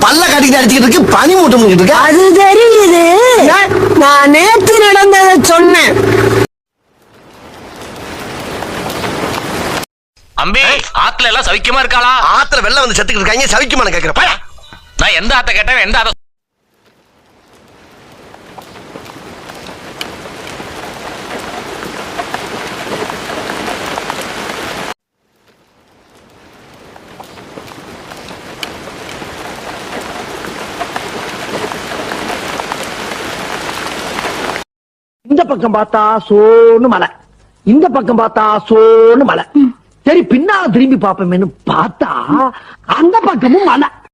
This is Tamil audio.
பல்ல காட்டிட்டு அடிச்சுக்கிட்டு இருக்கு, பனி மூட்டம் இருக்கு. அது தெரியுது. நான் நேத்து நடந்ததை சொன்னேன். அம்பி, ஆத்துல எல்லாம் சவிக்கமா இருக்காளா? ஆத்துல வெள்ளம் வந்து செத்துக்கிட்டு இருக்காங்க, சவிக்குமான கேக்குறப்ப நான் எந்த ஆத்த கேட்டேன், எந்த ஆத்த? இந்த பக்கம் பார்த்தா சோன்னு மலை, இந்த பக்கம் பார்த்தா சோன்னு மலை. சரி பின்னா திரும்பி பாப்போமேனு பார்த்தா அந்த பக்கமும் மலை.